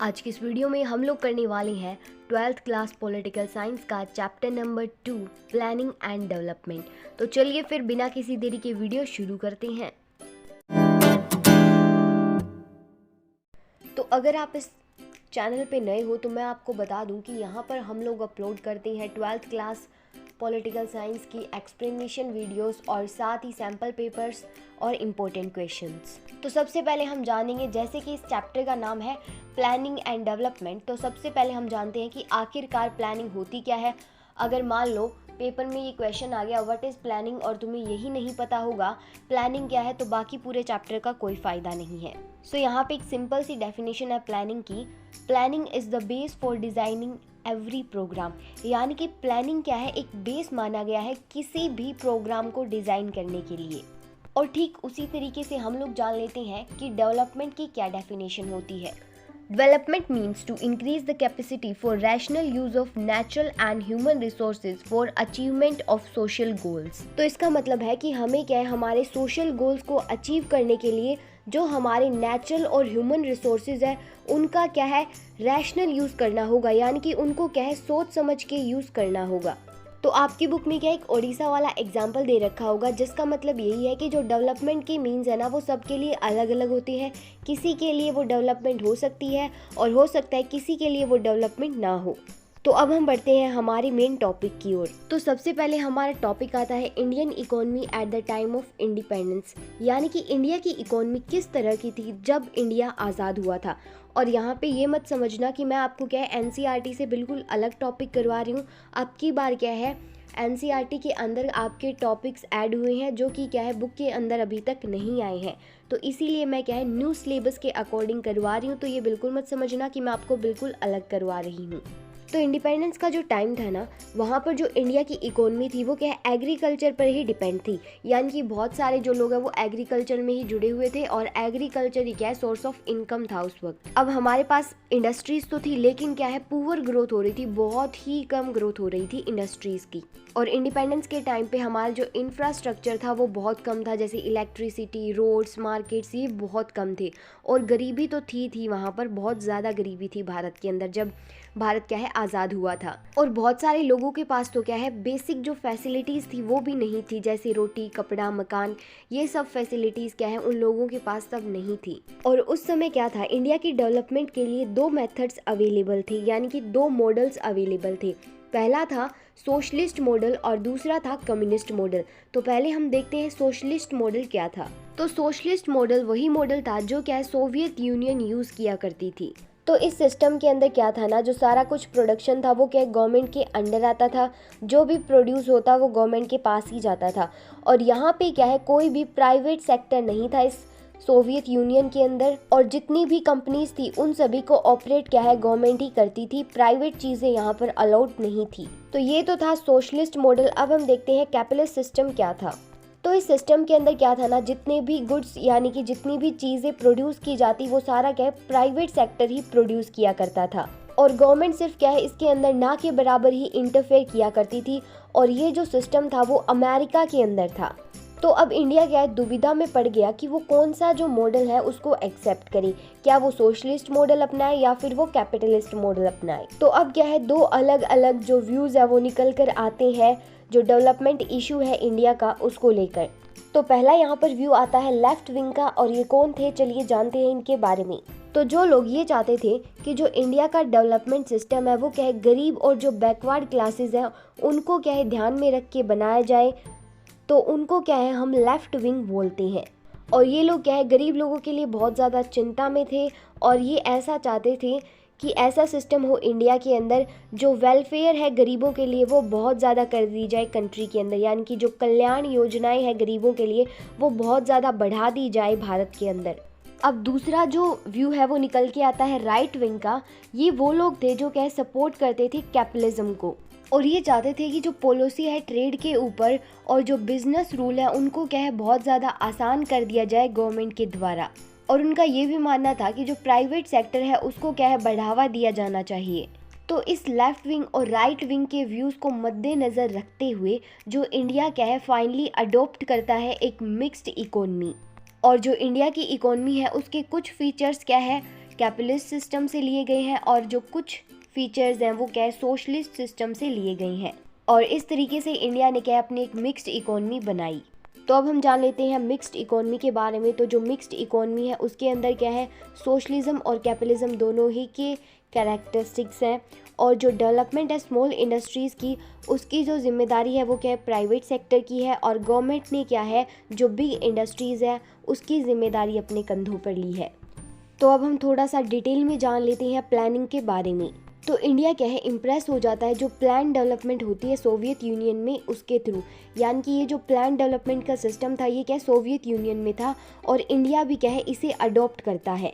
आज की इस वीडियो में हम लोग करने वाले हैं 12th क्लास पॉलिटिकल साइंस का chapter number 2 planning and development. तो चलिए फिर बिना किसी देरी के वीडियो शुरू करते हैं। तो अगर आप इस चैनल पे नए हो तो मैं आपको बता दूं कि यहाँ पर हम लोग अपलोड करते हैं 12th क्लास पॉलिटिकल साइंस की एक्सप्लेनेशन वीडियोस और साथ ही सैम्पल पेपर्स और इम्पोर्टेंट क्वेश्चंस। तो सबसे पहले हम जानेंगे, जैसे कि इस चैप्टर का नाम है प्लानिंग एंड डेवलपमेंट, तो सबसे पहले हम जानते हैं कि आखिरकार प्लानिंग होती क्या है। अगर मान लो पेपर में ये क्वेश्चन आ गया व्हाट इज़ प्लानिंग और तुम्हें यही नहीं पता होगा प्लानिंग क्या है, तो बाकी पूरे चैप्टर का कोई फ़ायदा नहीं है। सो यहाँ पे एक सिंपल सी डेफिनेशन है प्लानिंग की। Planning is the base for designing every programme, यानी कि प्लानिंग क्या है, एक बेस माना गया है किसी भी प्रोग्राम को डिज़ाइन करने के लिए। और ठीक उसी तरीके से हम लोग जान लेते हैं कि डेवलपमेंट की क्या डेफिनेशन होती है। Development means to increase the capacity for rational use of natural and human resources for achievement of social goals। तो इसका मतलब है कि हमें क्या है, हमारे सोशल गोल्स को अचीव करने के लिए जो हमारे नेचुरल और ह्यूमन रिसोर्सेज है उनका क्या है, रैशनल यूज़ करना होगा, यानी कि उनको क्या है, सोच समझ के यूज़ करना होगा। तो आपकी बुक में क्या एक ओडिशा वाला एग्जाम्पल दे रखा होगा, जिसका मतलब यही है कि जो डेवलपमेंट की मीन्स है ना वो सबके लिए अलग अलग होती है। किसी के लिए वो डेवलपमेंट हो सकती है और हो सकता है किसी के लिए वो डेवलपमेंट ना हो। तो अब हम बढ़ते हैं हमारे मेन टॉपिक की ओर। तो सबसे पहले हमारा टॉपिक आता है Indian economy at the time of independence, यानी कि इंडिया की इकोनॉमी किस तरह की थी जब इंडिया आज़ाद हुआ था। और यहाँ पे ये मत समझना कि मैं आपको क्या है एनसीईआरटी से बिल्कुल अलग टॉपिक करवा रही हूँ। अब की बार क्या है, एनसीईआरटी के अंदर आपके टॉपिक्स ऐड हुए हैं जो कि क्या है बुक के अंदर अभी तक नहीं आए हैं, तो इसीलिए मैं क्या है न्यू सिलेबस के अकॉर्डिंग करवा रही हूँ। तो ये बिल्कुल मत समझना कि मैं आपको बिल्कुल अलग करवा रही हूँ। तो इंडिपेंडेंस का जो टाइम था ना, वहाँ पर जो इंडिया की इकोनॉमी थी वो क्या है एग्रीकल्चर पर ही डिपेंड थी, यानी कि बहुत सारे जो लोग हैं वो एग्रीकल्चर में ही जुड़े हुए थे और एग्रीकल्चर ही क्या है सोर्स ऑफ इनकम था उस वक्त। अब हमारे पास इंडस्ट्रीज तो थी लेकिन क्या है पुअर ग्रोथ हो रही थी, बहुत ही कम ग्रोथ हो रही थी इंडस्ट्रीज की। और इंडिपेंडेंस के टाइम पे हमारा जो इंफ्रास्ट्रक्चर था वो बहुत कम था, जैसे इलेक्ट्रिसिटी, रोड्स, मार्केट्स, ये बहुत कम थे। और गरीबी तो थी वहाँ पर बहुत ज़्यादा गरीबी थी भारत के अंदर जब भारत क्या है आज़ाद हुआ था। और बहुत सारे लोगों के पास तो क्या है बेसिक जो फैसिलिटीज़ थी वो भी नहीं थी, जैसे रोटी, कपड़ा, मकान, ये सब फैसिलिटीज़ क्या है उन लोगों के पास तब नहीं थी। और उस समय क्या था, इंडिया की डेवलपमेंट के लिए दो मेथड्स अवेलेबल थी, यानी कि दो मॉडल्स अवेलेबल थे। पहला था सोशलिस्ट मॉडल और दूसरा था कम्युनिस्ट मॉडल। तो पहले हम देखते हैं सोशलिस्ट मॉडल क्या था। तो सोशलिस्ट मॉडल वही मॉडल था जो क्या है सोवियत यूनियन यूज़ किया करती थी। तो इस सिस्टम के अंदर क्या था ना, जो सारा कुछ प्रोडक्शन था वो क्या गवर्नमेंट के अंडर आता था, जो भी प्रोड्यूस होता वो गवर्नमेंट के पास ही जाता था। और यहाँ पे क्या है कोई भी प्राइवेट सेक्टर नहीं था इस सोवियत यूनियन के अंदर, और जितनी भी कंपनीज थी उन सभी को ऑपरेट क्या है गवर्नमेंट ही करती थी, प्राइवेट चीज़ें यहाँ पर अलाउड नहीं थी। तो ये तो था सोशलिस्ट मॉडल। अब हम देखते हैं कैपिटलिस्ट सिस्टम क्या था। तो इस सिस्टम के अंदर क्या था ना, जितने भी गुड्स यानी कि जितनी भी चीज़ें प्रोड्यूस की जाती वो सारा क्या है प्राइवेट सेक्टर ही प्रोड्यूस किया करता था, और गवर्नमेंट सिर्फ क्या है इसके अंदर ना के बराबर ही इंटरफेयर किया करती थी। और ये जो सिस्टम था वो अमेरिका के अंदर था। तो अब इंडिया क्या है दुविधा में पड़ गया कि वो कौन सा जो मॉडल है उसको एक्सेप्ट करे, क्या वो सोशलिस्ट मॉडल अपनाए या फिर वो कैपिटलिस्ट मॉडल अपनाए। तो अब क्या है दो अलग अलग जो व्यूज़ है वो निकल कर आते हैं जो डेवलपमेंट इशू है इंडिया का उसको लेकर। तो पहला यहाँ पर व्यू आता है लेफ्ट विंग का, और ये कौन थे चलिए जानते हैं इनके बारे में। तो जो लोग ये चाहते थे कि जो इंडिया का डेवलपमेंट सिस्टम है वो क्या है गरीब और जो बैकवर्ड क्लासेस हैं उनको क्या है ध्यान में रख के बनाया जाए, तो उनको क्या है हम लेफ्ट विंग बोलते हैं। और ये लोग क्या है गरीब लोगों के लिए बहुत ज़्यादा चिंता में थे, और ये ऐसा चाहते थे कि ऐसा सिस्टम हो इंडिया के अंदर जो वेलफेयर है गरीबों के लिए वो बहुत ज़्यादा कर दी जाए कंट्री के अंदर, यानी कि जो कल्याण योजनाएं हैं गरीबों के लिए वो बहुत ज़्यादा बढ़ा दी जाए भारत के अंदर। अब दूसरा जो व्यू है वो निकल के आता है राइट विंग का। ये वो लोग थे जो क्या है सपोर्ट करते थे कैपिटलिज्म को, और ये चाहते थे कि जो पॉलिसी है ट्रेड के ऊपर और जो बिजनेस रूल है उनको क्या है बहुत ज़्यादा आसान कर दिया जाए गवर्नमेंट के द्वारा। और उनका ये भी मानना था कि जो प्राइवेट सेक्टर है उसको क्या है बढ़ावा दिया जाना चाहिए। तो इस लेफ्ट विंग और राइट विंग के व्यूज़ को मद्देनज़र रखते हुए जो इंडिया क्या है फाइनली अडोप्ट करता है एक मिक्स्ड इकोनॉमी। और जो इंडिया की इकोनॉमी है उसके कुछ फीचर्स क्या है कैपिटलिस्ट सिस्टम से लिए गए हैं और जो कुछ फीचर्स हैं वो क्या है सोशलिस्ट सिस्टम से लिए गए हैं। और इस तरीके से इंडिया ने क्या है अपनी एक मिक्स्ड इकोनॉमी बनाई। तो अब हम जान लेते हैं मिक्स्ड इकोनॉमी के बारे में। तो जो मिक्स्ड इकोनॉमी है उसके अंदर क्या है सोशलिज्म और कैपिटलिज्म दोनों ही के कैरेक्टरिस्टिक्स हैं। और जो डेवलपमेंट है स्मॉल इंडस्ट्रीज़ की उसकी जो जिम्मेदारी है वो क्या है प्राइवेट सेक्टर की है। और गवर्नमेंट ने क्या है जो बिग इंडस्ट्रीज़ है उसकी जिम्मेदारी अपने कंधों पर ली है। तो अब हम थोड़ा सा डिटेल में जान लेते हैं प्लानिंग के बारे में। तो इंडिया क्या है इम्प्रेस हो जाता है जो प्लान डेवलपमेंट होती है सोवियत यूनियन में उसके थ्रू। यानी कि ये जो प्लान डेवलपमेंट का सिस्टम था ये क्या है सोवियत यूनियन में था और इंडिया भी क्या है इसे अडॉप्ट करता है।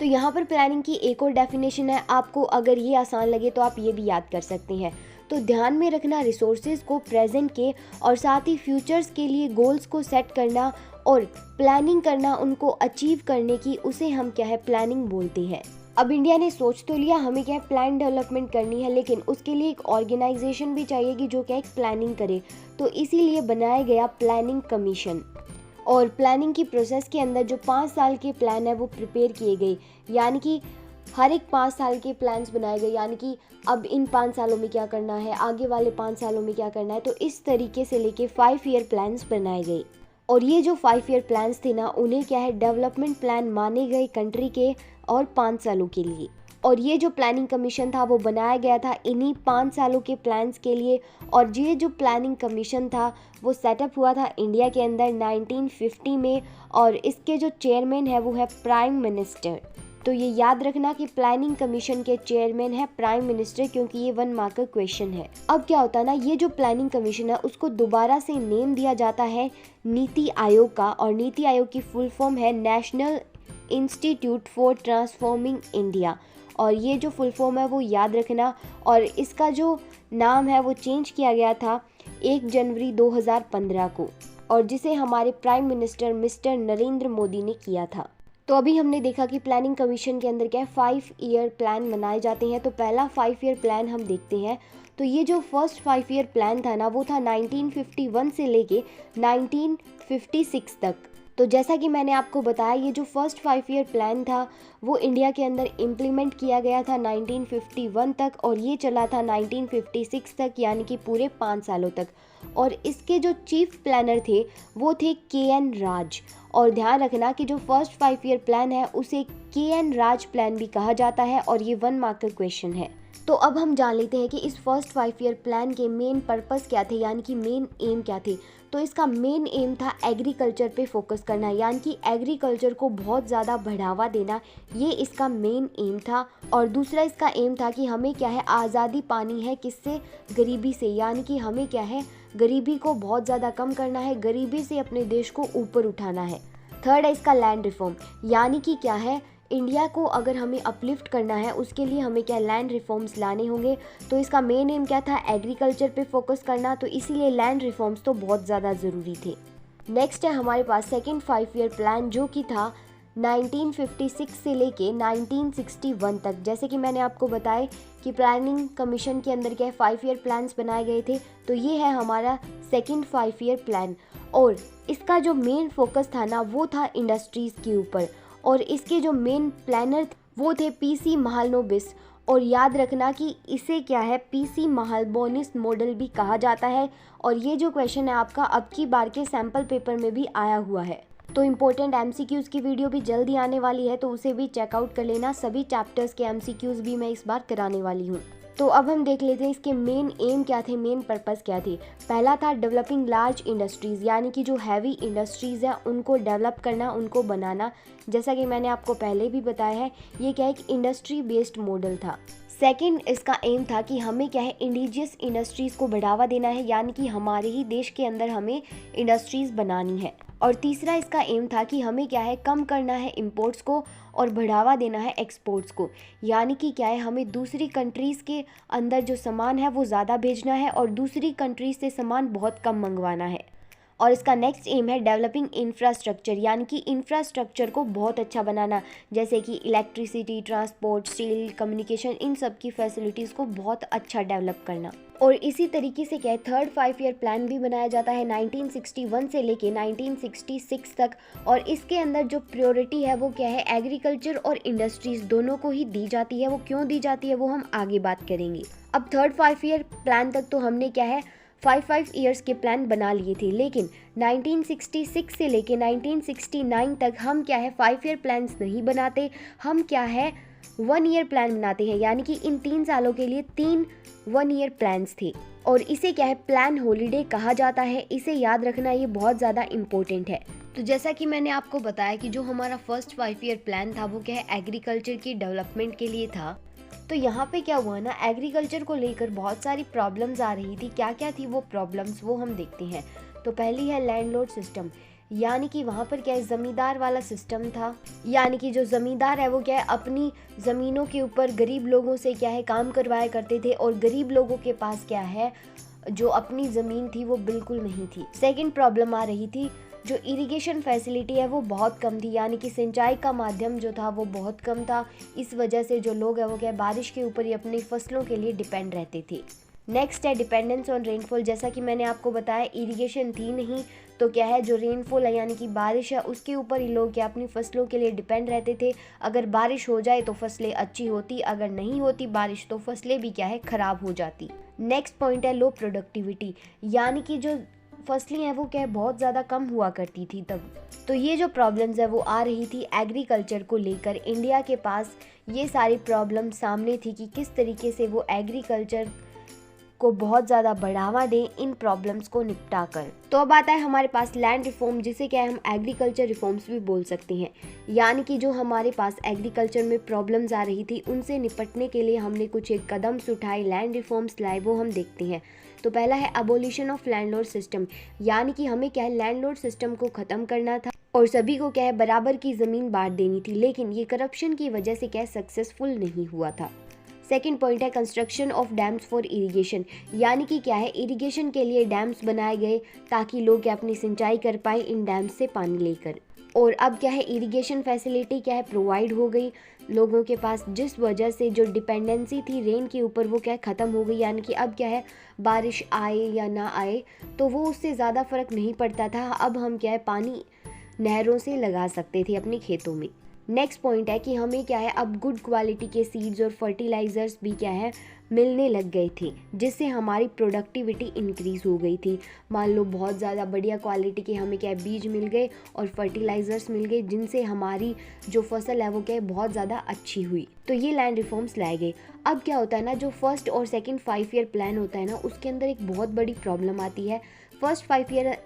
तो यहाँ पर प्लानिंग की एक और डेफिनेशन है, आपको अगर ये आसान लगे तो आप ये भी याद कर सकते हैं। तो ध्यान में रखना रिसोर्सेज को प्रेजेंट के और साथ ही फ्यूचर्स के लिए गोल्स को सेट करना और प्लानिंग करना उनको अचीव करने की, उसे हम क्या है प्लानिंग बोलते हैं। अब इंडिया ने सोच तो लिया हमें क्या है प्लान डेवलपमेंट करनी है, लेकिन उसके लिए एक ऑर्गेनाइजेशन भी चाहिए कि जो क्या एक प्लानिंग करे। तो इसीलिए बनाया गया प्लानिंग कमीशन। और प्लानिंग की प्रोसेस के अंदर जो 5 साल के प्लान है वो प्रिपेयर किए गए। यानी कि हर एक 5 साल के प्लान्स बनाए गए, यानी कि अब इन 5 सालों में क्या करना है, आगे वाले 5 सालों में क्या करना है। तो इस तरीके से लेके 5 ईयर प्लान्स बनाए गए। और ये जो 5 ईयर प्लान्स थे ना उन्हें क्या है डेवलपमेंट प्लान माने गए कंट्री के और 5 सालों के लिए। और ये जो प्लानिंग कमीशन था वो बनाया गया था इन्हीं 5 सालों के प्लान्स के लिए। और ये जो प्लानिंग कमीशन था वो सेटअप हुआ था इंडिया के अंदर 1950 में और इसके जो चेयरमैन है वो है प्राइम मिनिस्टर। तो ये याद रखना कि प्लानिंग कमीशन के चेयरमैन है प्राइम मिनिस्टर, क्योंकि ये 1 मार्क का क्वेश्चन है। अब क्या होता है ना, ये जो प्लानिंग कमीशन है उसको दोबारा से नेम दिया जाता है नीति आयोग का। और नीति आयोग की फुल फॉर्म है national institute for transforming India. और ये जो फुल फॉर्म है वो याद रखना। और इसका जो नाम है वो चेंज किया गया था 1 जनवरी 2015 को, और जिसे हमारे prime minister mister Narendra Modi ने किया था। तो अभी हमने देखा कि प्लानिंग कमीशन के अंदर क्या है 5 ईयर प्लान बनाए जाते हैं। तो पहला 5 ईयर प्लान हम देखते हैं। तो ये जो फर्स्ट 5 ईयर प्लान था ना वो था 1951 से लेके 1956 तक। तो जैसा कि मैंने आपको बताया ये जो फर्स्ट 5 ईयर प्लान था वो इंडिया के अंदर इम्प्लीमेंट किया गया था 1951 तक और ये चला था 1956 तक, यानी कि पूरे 5 सालों तक। और इसके जो चीफ प्लानर थे वो थे KN राज। और ध्यान रखना कि जो फर्स्ट 5 ईयर प्लान है उसे KN राज प्लान भी कहा जाता है और ये 1 मार्क का क्वेश्चन है। तो अब हम जान लेते हैं कि इस फर्स्ट 5 ईयर प्लान के मेन पर्पस क्या थे, यानी कि मेन एम क्या थे। तो इसका मेन एम था एग्रीकल्चर पे फोकस करना, यानी कि एग्रीकल्चर को बहुत ज़्यादा बढ़ावा देना, ये इसका मेन एम था। और दूसरा इसका एम था कि हमें क्या है आज़ादी पानी है, किससे, गरीबी से, यानी कि हमें क्या है गरीबी को बहुत ज़्यादा कम करना है, गरीबी से अपने देश को ऊपर उठाना है। थर्ड है इसका लैंड रिफॉर्म, यानी कि क्या है इंडिया को अगर हमें अपलिफ्ट करना है उसके लिए हमें क्या लैंड रिफॉर्म्स लाने होंगे। तो इसका मेन एम क्या था एग्रीकल्चर पे फोकस करना, तो इसीलिए लैंड रिफॉर्म्स तो बहुत ज़्यादा ज़रूरी थे। नेक्स्ट है हमारे पास सेकंड 5 ईयर प्लान जो कि था 1956 से लेके 1961 तक। जैसे कि मैंने आपको बताया कि प्लानिंग कमीशन के अंदर क्या 5 ईयर प्लान्स बनाए गए थे, तो ये है हमारा सेकंड 5 ईयर प्लान। और इसका जो मेन फोकस था ना वो था इंडस्ट्रीज़ के ऊपर, और इसके जो मेन प्लानर वो थे PC महालनोबिस। और याद रखना कि इसे क्या है PC महालनोबिस मॉडल भी कहा जाता है। और ये जो क्वेश्चन है आपका अब की बार के सैम्पल पेपर में भी आया हुआ है। तो इम्पोर्टेंट MCQs की वीडियो भी जल्दी आने वाली है, तो उसे भी चेकआउट कर लेना। सभी चैप्टर्स के MCQs भी मैं इस बार कराने वाली हूँ। तो अब हम देख लेते हैं इसके मेन एम क्या थे, मेन पर्पस क्या थे। पहला था डेवलपिंग लार्ज इंडस्ट्रीज़, यानी कि जो हैवी इंडस्ट्रीज़ हैं उनको डेवलप करना, उनको बनाना। जैसा कि मैंने आपको पहले भी बताया है ये क्या है एक इंडस्ट्री बेस्ड मॉडल था। सेकंड इसका एम था कि हमें क्या है इंडिजियस इंडस्ट्रीज़ को बढ़ावा देना है, यानी कि हमारे ही देश के अंदर हमें इंडस्ट्रीज़ बनानी है। और तीसरा इसका एम था कि हमें क्या है कम करना है इंपोर्ट्स को और बढ़ावा देना है एक्सपोर्ट्स को, यानी कि क्या है हमें दूसरी कंट्रीज़ के अंदर जो सामान है वो ज़्यादा भेजना है और दूसरी कंट्रीज़ से सामान बहुत कम मंगवाना है। और इसका नेक्स्ट एम है डेवलपिंग इंफ्रास्ट्रक्चर, यानी कि इंफ्रास्ट्रक्चर को बहुत अच्छा बनाना, जैसे कि इलेक्ट्रिसिटी, ट्रांसपोर्ट, स्टील, कम्युनिकेशन, इन सब की फैसिलिटीज़ को बहुत अच्छा डेवलप करना। और इसी तरीके से क्या है, थर्ड 5 ईयर प्लान भी बनाया जाता है 1961 से लेके 1966 तक, और इसके अंदर जो प्रायोरिटी है वो क्या है, एग्रीकल्चर और इंडस्ट्रीज़ दोनों को ही दी जाती है। वो क्यों दी जाती है वो हम आगे बात करेंगे। अब थर्ड 5 ईयर प्लान तक तो हमने क्या है 5 ईयर्स के प्लान बना लिए थे, लेकिन 1966 से लेके 1969 तक हम क्या है 5 ईयर प्लान्स नहीं बनाते, हम क्या है 1 ईयर प्लान बनाते हैं, यानी कि इन 3 सालों के लिए 3 1 ईयर प्लान्स थे, और इसे क्या है प्लान हॉलीडे कहा जाता है। इसे याद रखना, ये बहुत ज़्यादा इम्पोर्टेंट है। तो जैसा कि मैंने आपको बताया कि जो हमारा फर्स्ट 5 ईयर प्लान था वो क्या है एग्रीकल्चर की डेवलपमेंट के लिए था। तो यहाँ पे क्या हुआ ना, एग्रीकल्चर को लेकर बहुत सारी प्रॉब्लम्स आ रही थी। क्या क्या थी वो प्रॉब्लम्स, वो हम देखते हैं। तो पहली है लैंडलॉर्ड सिस्टम, यानी कि वहाँ पर क्या है ज़मींदार वाला सिस्टम था, यानी कि जो ज़मींदार है वो क्या है अपनी ज़मीनों के ऊपर गरीब लोगों से क्या है काम करवाया करते थे, और गरीब लोगों के पास क्या है जो अपनी ज़मीन थी वो बिल्कुल नहीं थी। सेकंड प्रॉब्लम आ रही थी, जो इरिगेशन फैसिलिटी है वो बहुत कम थी, यानी कि सिंचाई का माध्यम जो था वो बहुत कम था। इस वजह से जो लोग हैं वो क्या है बारिश के ऊपर ही अपनी फसलों के लिए डिपेंड रहते थे। नेक्स्ट है डिपेंडेंस ऑन रेनफॉल, जैसा कि मैंने आपको बताया इरिगेशन थी नहीं, तो क्या है जो रेनफॉल है यानी कि बारिश है उसके ऊपर ही लोग क्या अपनी फसलों के लिए डिपेंड रहते थे। अगर बारिश हो जाए तो फसलें अच्छी होती, अगर नहीं होती बारिश तो फसलें भी क्या है ख़राब हो जाती। नेक्स्ट पॉइंट है लो प्रोडक्टिविटी, यानी कि जो फसलें हैं वो क्या है बहुत ज़्यादा कम हुआ करती थी तब। तो ये जो प्रॉब्लम्स है वो आ रही थी एग्रीकल्चर को लेकर। इंडिया के पास ये सारी प्रॉब्लम सामने थी कि किस तरीके से वो एग्रीकल्चर को बहुत ज़्यादा बढ़ावा दें इन प्रॉब्लम्स को निपटा कर। तो अब आता है हमारे पास लैंड रिफॉर्म, जिसे क्या है हम एग्रीकल्चर रिफॉर्म्स भी बोल सकते हैं, यानी कि जो हमारे पास एग्रीकल्चर में प्रॉब्लम्स आ रही थी उनसे निपटने के लिए हमने कुछ एक कदम उठाए, लैंड रिफॉर्म्स लाए, वो हम देखते हैं। तो पहला है अबोलिशन ऑफ लैंडलॉर्ड सिस्टम, यानी कि हमें क्या है लैंडलॉर्ड सिस्टम को ख़त्म करना था और सभी को क्या है बराबर की ज़मीन बांट देनी थी, लेकिन ये करप्शन की वजह से क्या सक्सेसफुल नहीं हुआ था। सेकेंड पॉइंट है construction of dams for irrigation, यानी कि क्या है इरिगेशन के लिए डैम्स बनाए गए ताकि लोग क्या अपनी सिंचाई कर पाए इन डैम्स से पानी लेकर। और अब क्या है इरिगेशन फैसिलिटी क्या है प्रोवाइड हो गई लोगों के पास, जिस वजह से जो डिपेंडेंसी थी रेन के ऊपर वो क्या है ख़त्म हो गई, यानी कि अब क्या है बारिश आए या ना आए तो वो उससे ज़्यादा फ़र्क नहीं पड़ता था। अब हम क्या है पानी नहरों से लगा सकते थे अपने खेतों में। नेक्स्ट पॉइंट है कि हमें क्या है अब गुड क्वालिटी के सीड्स और फर्टिलाइज़र्स भी क्या है मिलने लग गए थे, जिससे हमारी प्रोडक्टिविटी इंक्रीज़ हो गई थी। मान लो बहुत ज़्यादा बढ़िया क्वालिटी के हमें क्या है बीज मिल गए और फर्टिलाइज़र्स मिल गए, जिनसे हमारी जो फसल है वो क्या है बहुत ज़्यादा अच्छी हुई। तो ये लैंड रिफॉर्म्स लाए गए। अब क्या होता है ना, जो फर्स्ट और सेकेंड 5 ईयर प्लान होता है ना उसके अंदर एक बहुत बड़ी प्रॉब्लम आती है। फर्स्ट 5 ईयर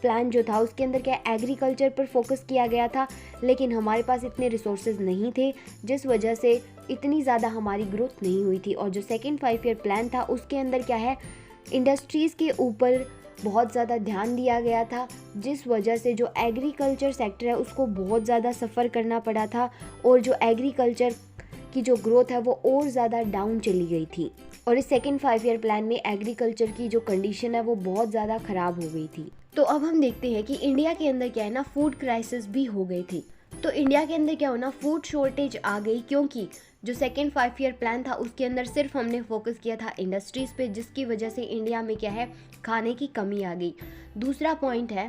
प्लान जो था उसके अंदर क्या एग्रीकल्चर पर फोकस किया गया था, लेकिन हमारे पास इतने रिसोर्सेज नहीं थे, जिस वजह से इतनी ज़्यादा हमारी ग्रोथ नहीं हुई थी। और जो सेकंड 5 ईयर प्लान था उसके अंदर क्या है इंडस्ट्रीज़ के ऊपर बहुत ज़्यादा ध्यान दिया गया था, जिस वजह से जो एग्रीकल्चर सेक्टर है उसको बहुत ज़्यादा सफ़र करना पड़ा था, और जो एग्रीकल्चर की जो ग्रोथ है वो और ज़्यादा डाउन चली गई थी। और इस सेकंड 5 ईयर प्लान में एग्रीकल्चर की जो कंडीशन है वो बहुत ज़्यादा ख़राब हो गई थी। तो अब हम देखते हैं कि इंडिया के अंदर क्या है ना फूड क्राइसिस भी हो गई थी। तो इंडिया के अंदर क्या हो ना फूड शॉर्टेज आ गई, क्योंकि जो सेकेंड 5 ईयर प्लान था उसके अंदर सिर्फ हमने फोकस किया था इंडस्ट्रीज़ पे, जिसकी वजह से इंडिया में क्या है खाने की कमी आ गई। दूसरा पॉइंट है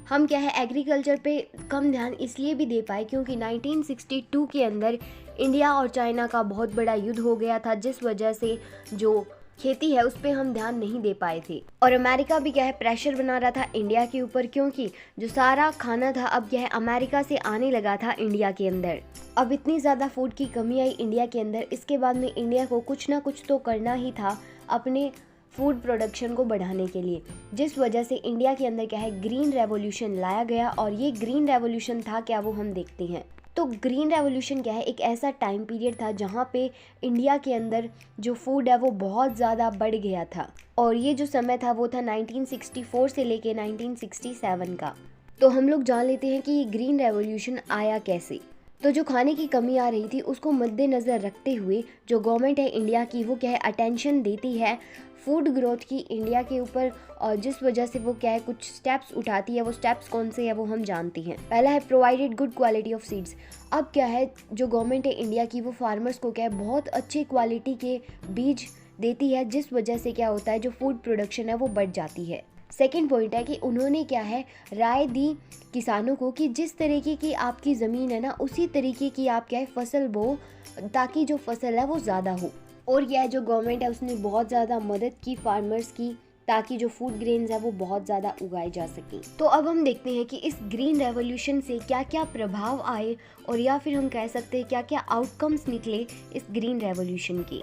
हम क्या है एग्रीकल्चर पे कम ध्यान इसलिए भी दे पाए क्योंकि 1962 के अंदर इंडिया और चाइना का बहुत बड़ा युद्ध हो गया था, जिस वजह से जो खेती है उस पर हम ध्यान नहीं दे पाए थे। और अमेरिका भी क्या है प्रेशर बना रहा था इंडिया के ऊपर, क्योंकि जो सारा खाना था अब क्या है अमेरिका से आने लगा था इंडिया के अंदर। अब इतनी ज़्यादा फूड की कमी आई इंडिया के अंदर, इसके बाद में इंडिया को कुछ ना कुछ तो करना ही था अपने फूड प्रोडक्शन को बढ़ाने के लिए, जिस वजह से इंडिया के अंदर क्या है ग्रीन रेवोल्यूशन लाया गया। और ये ग्रीन रेवोल्यूशन था क्या वो हम देखते हैं। तो ग्रीन रेवोल्यूशन क्या है एक ऐसा टाइम पीरियड था जहाँ पे इंडिया के अंदर जो फूड है वो बहुत ज़्यादा बढ़ गया था, और ये जो समय था वो था 1964 से लेके 1967 का। तो हम लोग जान लेते हैं कि ये ग्रीन रेवोल्यूशन आया कैसे। तो जो खाने की कमी आ रही थी उसको मद्देनज़र रखते हुए जो गवर्नमेंट है इंडिया की वो क्या है अटेंशन देती है फूड ग्रोथ की इंडिया के ऊपर, और जिस वजह से वो क्या है कुछ स्टेप्स उठाती है। वो स्टेप्स कौन से हैं वो हम जानते हैं। पहला है provided good quality of seeds. अब क्या है जो गवर्नमेंट है इंडिया की वो फार्मर्स को क्या है बहुत अच्छे क्वालिटी के बीज देती है, जिस वजह से क्या होता है जो फूड प्रोडक्शन है वो बढ़ जाती है। सेकेंड पॉइंट है कि उन्होंने क्या है राय दी किसानों को कि जिस तरीके की आपकी ज़मीन है ना उसी तरीके की आप क्या है फसल बो, ताकि जो फसल है वो ज़्यादा हो। और यह जो गवर्नमेंट है उसने बहुत ज़्यादा मदद की फार्मर्स की, ताकि जो फूड ग्रेन्स है वो बहुत ज़्यादा उगाए जा सकें। तो अब हम देखते हैं कि इस ग्रीन रेवोल्यूशन से क्या क्या प्रभाव आए, और या फिर हम कह सकते हैं क्या क्या आउटकम्स निकले इस ग्रीन रेवोल्यूशन के।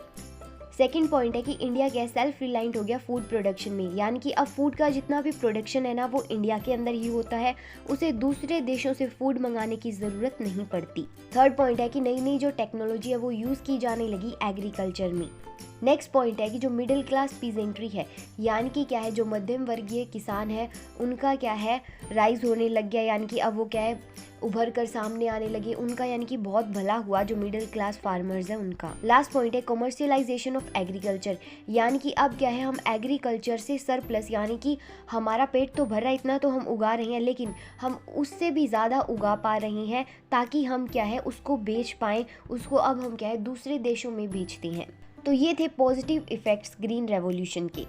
सेकेंड पॉइंट है कि इंडिया क्या सेल्फ रिलायंट हो गया फूड प्रोडक्शन में, यानी कि अब फूड का जितना भी प्रोडक्शन है ना वो इंडिया के अंदर ही होता है, उसे दूसरे देशों से फूड मंगाने की ज़रूरत नहीं पड़ती। थर्ड पॉइंट है कि नई नई जो टेक्नोलॉजी है वो यूज़ की जाने लगी एग्रीकल्चर में। नेक्स्ट पॉइंट है कि जो मिडिल क्लास पीजेंट्री है, यानी कि क्या है जो मध्यम वर्गीय किसान है उनका क्या है राइज होने लग गया, यानी कि अब वो क्या है उभर कर सामने आने लगे उनका, यानी कि बहुत भला हुआ जो मिडिल क्लास फार्मर्स है उनका। लास्ट पॉइंट है कमर्शियलाइजेशन ऑफ एग्रीकल्चर, यानी कि अब क्या है हम एग्रीकल्चर से सरप्लस, यानी कि हमारा पेट तो भर रहा है इतना तो हम उगा रहे हैं, लेकिन हम उससे भी ज़्यादा उगा पा रहे हैं ताकि हम क्या है उसको बेच पाएँ, उसको अब हम क्या है दूसरे देशों में बेचते हैं। तो ये थे पॉजिटिव इफ़ेक्ट्स ग्रीन रेवोल्यूशन के।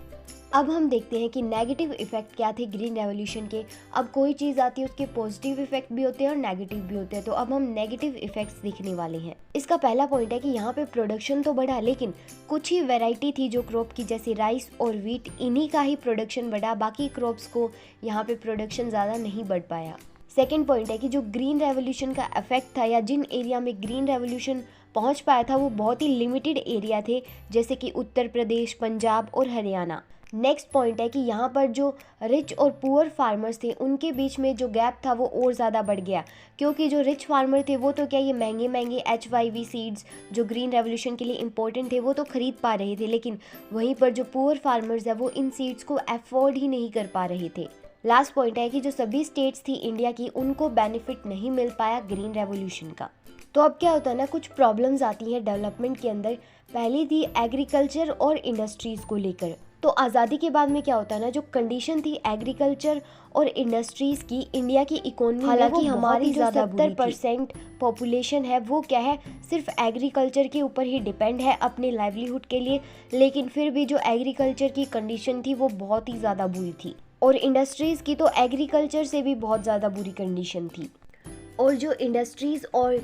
अब हम देखते हैं कि नेगेटिव इफ़ेक्ट क्या थे ग्रीन रेवोल्यूशन के। अब कोई चीज़ आती है उसके पॉजिटिव इफ़ेक्ट भी होते हैं और नेगेटिव भी होते हैं, तो अब हम नेगेटिव इफ़ेक्ट्स देखने वाले हैं। इसका पहला पॉइंट है कि यहाँ पे प्रोडक्शन तो बढ़ा, लेकिन कुछ ही वैरायटी थी जो क्रॉप की, जैसे राइस और वीट, इन्हीं का ही प्रोडक्शन बढ़ा, बाकी क्रॉप्स को यहाँ पे प्रोडक्शन ज़्यादा नहीं बढ़ पाया। सेकेंड पॉइंट है कि जो ग्रीन रेवोल्यूशन का इफेक्ट था, या जिन एरिया में ग्रीन रेवोल्यूशन पहुंच पाया था वो बहुत ही लिमिटेड एरिया थे, जैसे कि उत्तर प्रदेश, पंजाब और हरियाणा। नेक्स्ट पॉइंट है कि यहाँ पर जो रिच और पुअर फार्मर्स थे उनके बीच में जो गैप था वो और ज़्यादा बढ़ गया, क्योंकि जो रिच फार्मर थे वो तो क्या ये महंगे महंगे HYV सीड्स जो ग्रीन रेवोल्यूशन के लिए इंपॉर्टेंट थे वो तो ख़रीद पा रहे थे, लेकिन वहीं पर जो पुअर फार्मर्स है वो इन सीड्स को अफोर्ड ही नहीं कर पा रहे थे। लास्ट पॉइंट है कि जो सभी स्टेट्स थी इंडिया की उनको बेनिफिट नहीं मिल पाया ग्रीन रेवोल्यूशन का। तो अब क्या होता है ना, कुछ प्रॉब्लम्स आती हैं डेवलपमेंट के अंदर। पहली थी एग्रीकल्चर और इंडस्ट्रीज़ को लेकर। तो आज़ादी के बाद में क्या होता है ना, जो कंडीशन थी एग्रीकल्चर और इंडस्ट्रीज़ की इंडिया की इकोनॉमी, हालांकि हमारी जो 70% पॉपुलेशन है वो क्या है सिर्फ एग्रीकल्चर के ऊपर ही डिपेंड है अपने लाइवलीहुड के लिए, लेकिन फिर भी जो एग्रीकल्चर की कंडीशन थी वो बहुत ही ज़्यादा बुरी थी, और इंडस्ट्रीज़ की तो एग्रीकल्चर से भी बहुत ज़्यादा बुरी कंडीशन थी। और जो इंडस्ट्रीज़ और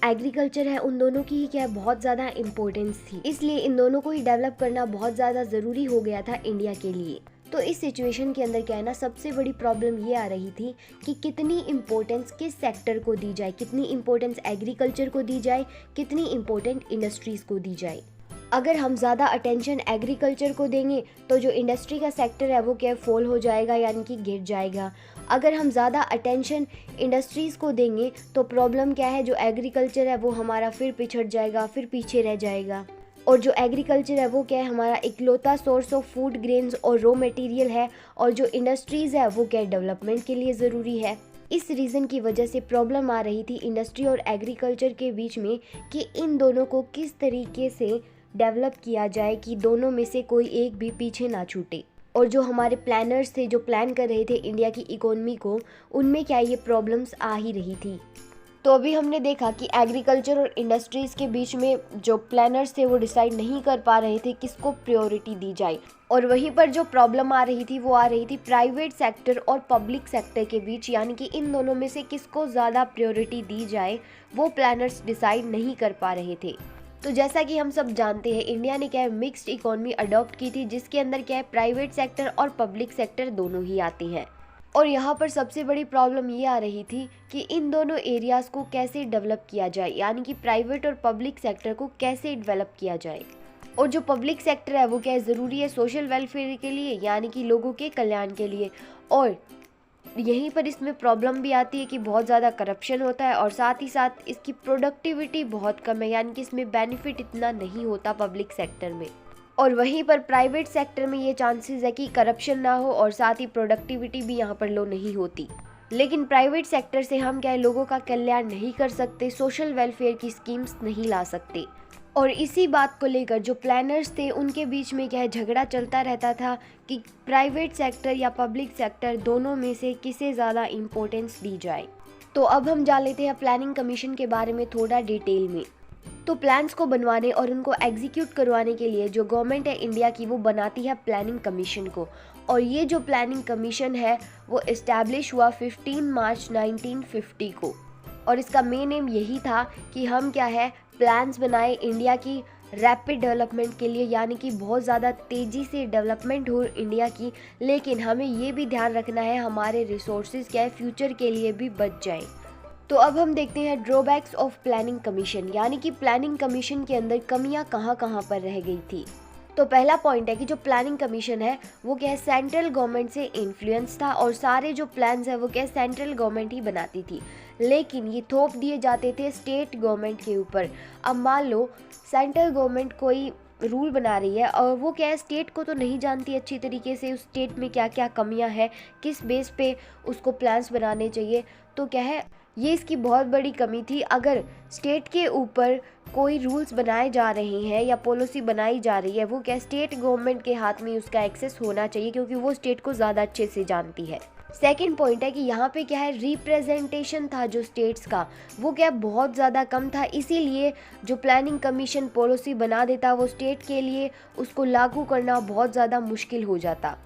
एग्रीकल्चर है उन दोनों की ही क्या बहुत ज़्यादा इम्पोर्टेंस थी, इसलिए इन दोनों को ही डेवलप करना बहुत ज़्यादा ज़रूरी हो गया था इंडिया के लिए। तो इस सिचुएशन के अंदर क्या है ना, सबसे बड़ी प्रॉब्लम ये आ रही थी कि कितनी इम्पोर्टेंस किस सेक्टर को दी जाए, कितनी इम्पोर्टेंस एग्रीकल्चर को दी जाए, कितनी इम्पोर्टेंट इंडस्ट्रीज़ को दी जाए। अगर हम ज़्यादा अटेंशन एग्रीकल्चर को देंगे तो जो इंडस्ट्री का सेक्टर है वो क्या फॉल हो जाएगा, यानी कि गिर जाएगा। अगर हम ज़्यादा अटेंशन इंडस्ट्रीज़ को देंगे तो प्रॉब्लम क्या है, जो एग्रीकल्चर है वो हमारा फिर पिछड़ जाएगा, फिर पीछे रह जाएगा। और जो एग्रीकल्चर है वो क्या है हमारा इकलौता सोर्स ऑफ फूड ग्रेन्स और रॉ मटेरियल है, और जो इंडस्ट्रीज़ है वो क्या डेवलपमेंट के लिए ज़रूरी है। इस रीज़न की वजह से प्रॉब्लम आ रही थी इंडस्ट्री और एग्रीकल्चर के बीच में कि इन दोनों को किस तरीके से डेवलप किया जाए कि दोनों में से कोई एक भी पीछे ना छूटे। और जो हमारे प्लानर्स थे जो प्लान कर रहे थे इंडिया की इकोनॉमी को, उनमें क्या ये प्रॉब्लम्स आ ही रही थी। तो अभी हमने देखा कि एग्रीकल्चर और इंडस्ट्रीज़ के बीच में जो प्लानर्स थे वो डिसाइड नहीं कर पा रहे थे किसको प्रायोरिटी दी जाए, और वहीं पर जो प्रॉब्लम आ रही थी वो आ रही थी प्राइवेट सेक्टर और पब्लिक सेक्टर के बीच, यानी कि इन दोनों में से किसको ज़्यादा प्रायोरिटी दी जाए वो प्लानर्स डिसाइड नहीं कर पा रहे थे। तो जैसा कि हम सब जानते हैं इंडिया ने क्या है मिक्स्ड इकोनॉमी अडॉप्ट की थी, जिसके अंदर क्या है प्राइवेट सेक्टर और पब्लिक सेक्टर दोनों ही आते हैं। और यहाँ पर सबसे बड़ी प्रॉब्लम ये आ रही थी कि इन दोनों एरियाज़ को कैसे डेवलप किया जाए, यानी कि प्राइवेट और पब्लिक सेक्टर को कैसे डेवलप किया जाए। और जो पब्लिक सेक्टर है वो क्या है ज़रूरी है सोशल वेलफेयर के लिए, यानी कि लोगों के कल्याण के लिए। और यहीं पर इसमें प्रॉब्लम भी आती है कि बहुत ज़्यादा करप्शन होता है, और साथ ही साथ इसकी प्रोडक्टिविटी बहुत कम है, यानी कि इसमें बेनिफिट इतना नहीं होता पब्लिक सेक्टर में। और वहीं पर प्राइवेट सेक्टर में ये चांसेस है कि करप्शन ना हो और साथ ही प्रोडक्टिविटी भी यहाँ पर लो नहीं होती। लेकिन प्राइवेट सेक्टर से हम क्या है लोगों का कल्याण नहीं कर सकते, सोशल वेलफेयर की स्कीम्स नहीं ला सकते। और इसी बात को लेकर जो प्लानर्स थे उनके बीच में क्या है झगड़ा चलता रहता था कि प्राइवेट सेक्टर या पब्लिक सेक्टर दोनों में से किसे ज़्यादा इम्पोर्टेंस दी जाए। तो अब हम जान लेते हैं प्लानिंग कमीशन के बारे में थोड़ा डिटेल में। तो प्लान्स को बनवाने और उनको एग्जीक्यूट करवाने के लिए जो गवर्नमेंट है इंडिया की वो बनाती है प्लानिंग कमीशन को। और ये जो प्लानिंग कमीशन है वो इस्टेब्लिश हुआ 15 मार्च 1950 को। और इसका मेन एम यही था कि हम क्या है प्लान्स बनाए इंडिया की रैपिड डेवलपमेंट के लिए, यानी कि बहुत ज़्यादा तेज़ी से डेवलपमेंट हो इंडिया की, लेकिन हमें ये भी ध्यान रखना है हमारे रिसोर्सेज क्या है फ्यूचर के लिए भी बच जाएं। तो अब हम देखते हैं ड्रॉबैक्स ऑफ प्लानिंग कमीशन, यानी कि प्लानिंग कमीशन के अंदर कमियां कहां कहां पर रह गई थी। तो पहला पॉइंट है कि जो प्लानिंग कमीशन है वो क्या है सेंट्रल गवर्नमेंट से इन्फ्लुएंस था और सारे जो प्लान्स है वो क्या है सेंट्रल गवर्नमेंट ही बनाती थी, लेकिन ये थोप दिए जाते थे स्टेट गवर्नमेंट के ऊपर। अब मान लो सेंट्रल गवर्नमेंट कोई रूल बना रही है और वो क्या है स्टेट को तो नहीं जानती अच्छी तरीके से उस स्टेट में क्या क्या कमियां हैं, किस बेस पे उसको प्लान्स बनाने चाहिए। तो क्या है ये इसकी बहुत बड़ी कमी थी। अगर स्टेट के ऊपर कोई रूल्स बनाए जा रहे हैं या पॉलिसी बनाई जा रही है वो क्या स्टेट गवर्नमेंट के हाथ में उसका एक्सेस होना चाहिए, क्योंकि वो स्टेट को ज़्यादा अच्छे से जानती है। सेकंड पॉइंट है कि यहाँ पे क्या है रिप्रेजेंटेशन था जो स्टेट्स का वो क्या बहुत ज़्यादा कम था, इसीलिए जो प्लानिंग कमीशन पॉलिसी बना देता वो स्टेट के लिए उसको लागू करना बहुत ज़्यादा मुश्किल हो जाता।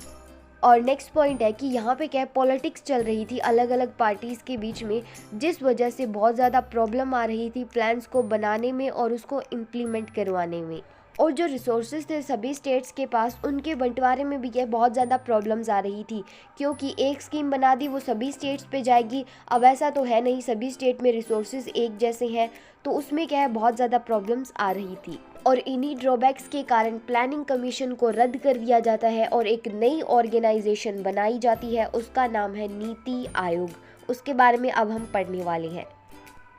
और नेक्स्ट पॉइंट है कि यहाँ पे क्या है पॉलिटिक्स चल रही थी अलग अलग पार्टीज़ के बीच में, जिस वजह से बहुत ज़्यादा प्रॉब्लम आ रही थी प्लान्स को बनाने में और उसको इम्प्लीमेंट करवाने में। और जो रिसोर्सेज थे सभी स्टेट्स के पास उनके बंटवारे में भी क्या बहुत ज़्यादा प्रॉब्लम्स आ रही थी, क्योंकि एक स्कीम बना दी वो सभी स्टेट्स पे जाएगी। अब ऐसा तो है नहीं, सभी स्टेट में रिसोर्सेज एक जैसे हैं, तो उसमें क्या है बहुत ज़्यादा प्रॉब्लम्स आ रही थी। और इन्हीं ड्रॉबैक्स के कारण प्लानिंग कमीशन को रद्द कर दिया जाता है और एक नई ऑर्गेनाइजेशन बनाई जाती है, उसका नाम है नीति आयोग। उसके बारे में अब हम पढ़ने वाले हैं।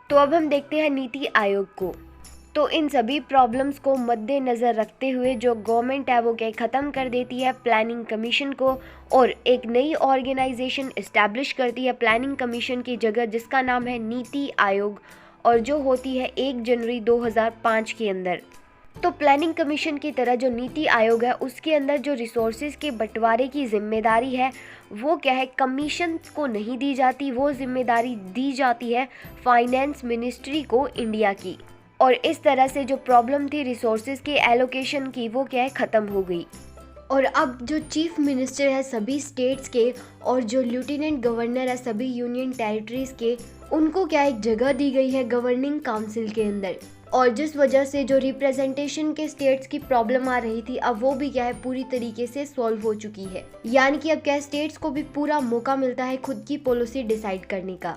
तो अब हम देखते हैं नीति आयोग को। तो इन सभी प्रॉब्लम्स को मद्देनज़र रखते हुए जो गवर्नमेंट है वो क्या ख़त्म कर देती है प्लानिंग कमीशन को और एक नई ऑर्गेनाइजेशन इस्टेब्लिश करती है प्लानिंग कमीशन की जगह, जिसका नाम है नीति आयोग, और जो होती है 1 जनवरी 2005 के अंदर। तो प्लानिंग कमीशन की तरह जो नीति आयोग है उसके अंदर जो रिसोर्सेज के बंटवारे की जिम्मेदारी है वो क्या है कमीशन को नहीं दी जाती, वो जिम्मेदारी दी जाती है फाइनेंस मिनिस्ट्री को इंडिया की। और इस तरह से जो प्रॉब्लम थी रिसोर्सेज के एलोकेशन की वो क्या है ख़त्म हो गई। और अब जो चीफ मिनिस्टर है सभी स्टेट्स के और जो लेफ्टिनेंट गवर्नर है सभी यूनियन टेरिटरीज़ के, उनको क्या एक जगह दी गई है गवर्निंग काउंसिल के अंदर। और जिस वजह से जो रिप्रेजेंटेशन के स्टेट्स की प्रॉब्लम आ रही थी अब वो भी क्या है पूरी तरीके से सॉल्व हो चुकी है, यानी कि अब क्या है स्टेट्स को भी पूरा मौका मिलता है खुद की पॉलिसी डिसाइड करने का।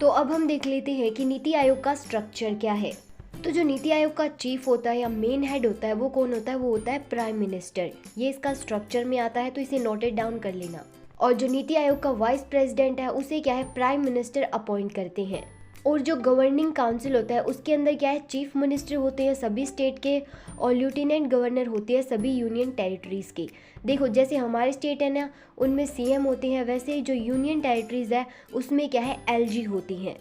तो अब हम देख लेते हैं कि नीति आयोग का स्ट्रक्चर क्या है। तो जो नीति आयोग का चीफ होता है या मेन हेड होता है वो कौन होता है, वो होता है प्राइम मिनिस्टर। ये इसका स्ट्रक्चर में आता है तो इसे नोटेड डाउन कर लेना। और जो नीति आयोग का वाइस प्रेसिडेंट है उसे क्या है प्राइम मिनिस्टर अपॉइंट करते हैं। और जो गवर्निंग काउंसिल होता है उसके अंदर क्या है चीफ मिनिस्टर होते हैं सभी स्टेट के और लेफ्टिनेंट गवर्नर होते हैं सभी यूनियन टेरिटरीज़ के। देखो जैसे हमारे स्टेट है ना उनमें सीएम होते हैं, वैसे ही जो यूनियन टेरिटरीज़ है उसमें क्या है एलजी होती हैं।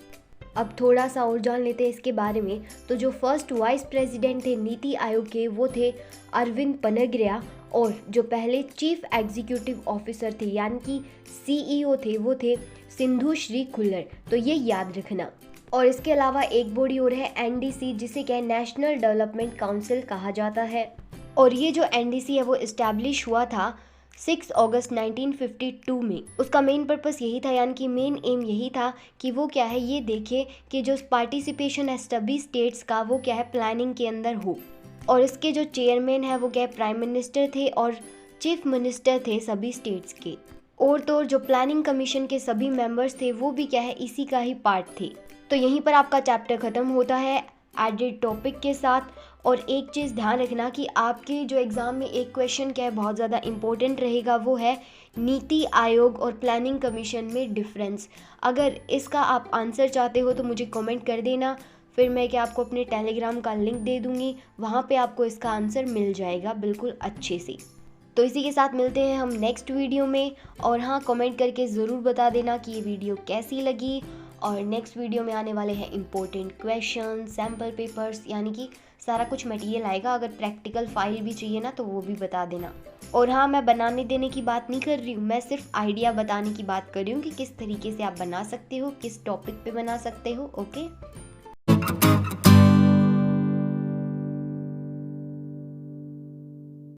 अब थोड़ा सा और जान लेते हैं इसके बारे में। तो जो फर्स्ट वाइस प्रेसिडेंट थे नीति आयोग के वो थे अरविंद पनगिरिया, और जो पहले चीफ एग्जीक्यूटिव ऑफिसर थे यानी कि सीईओ थे वो थे सिंधु श्री खुल्लर। तो ये याद रखना। और इसके अलावा एक बॉडी और है एनडीसी, जिसे क्या है नेशनल डेवलपमेंट काउंसिल कहा जाता है। और ये जो एनडीसी है वो इस्टेब्लिश हुआ था 6 अगस्त 1952 में। उसका मेन पर्पस यही था, यानी कि मेन एम यही था कि वो क्या है ये देखे कि जो पार्टिसिपेशन है सभी स्टेट्स का वो क्या है प्लानिंग के अंदर हो। और इसके जो चेयरमैन है वो क्या है प्राइम मिनिस्टर थे और चीफ मिनिस्टर थे सभी स्टेट्स के। और तो जो प्लानिंग कमीशन के सभी मेंबर्स थे वो भी क्या है इसी का ही पार्ट थे। तो यहीं पर आपका चैप्टर ख़त्म होता है एडेड टॉपिक के साथ। और एक चीज़ ध्यान रखना कि आपके जो एग्ज़ाम में एक क्वेश्चन क्या है बहुत ज़्यादा इंपॉर्टेंट रहेगा, वो है नीति आयोग और प्लानिंग कमीशन में डिफरेंस। अगर इसका आप आंसर चाहते हो तो मुझे कमेंट कर देना, फिर मैं क्या आपको अपने टेलीग्राम का लिंक दे दूँगी, वहाँ पे आपको इसका आंसर मिल जाएगा बिल्कुल अच्छे से। तो इसी के साथ मिलते हैं हम नेक्स्ट वीडियो में। और हाँ, कमेंट करके ज़रूर बता देना कि ये वीडियो कैसी लगी। और नेक्स्ट वीडियो में आने वाले हैं इंपॉर्टेंट क्वेश्चन, सैम्पल पेपर्स, यानी कि सारा कुछ मटेरियल आएगा। अगर प्रैक्टिकल फाइल भी चाहिए ना तो वो भी बता देना। और हाँ, मैं बनाने देने की बात नहीं कर रही हूँ, मैं सिर्फ आइडिया बताने की बात कर रही हूँ कि किस तरीके से आप बना सकते हो, किस टॉपिक पे बना सकते हो। ओके।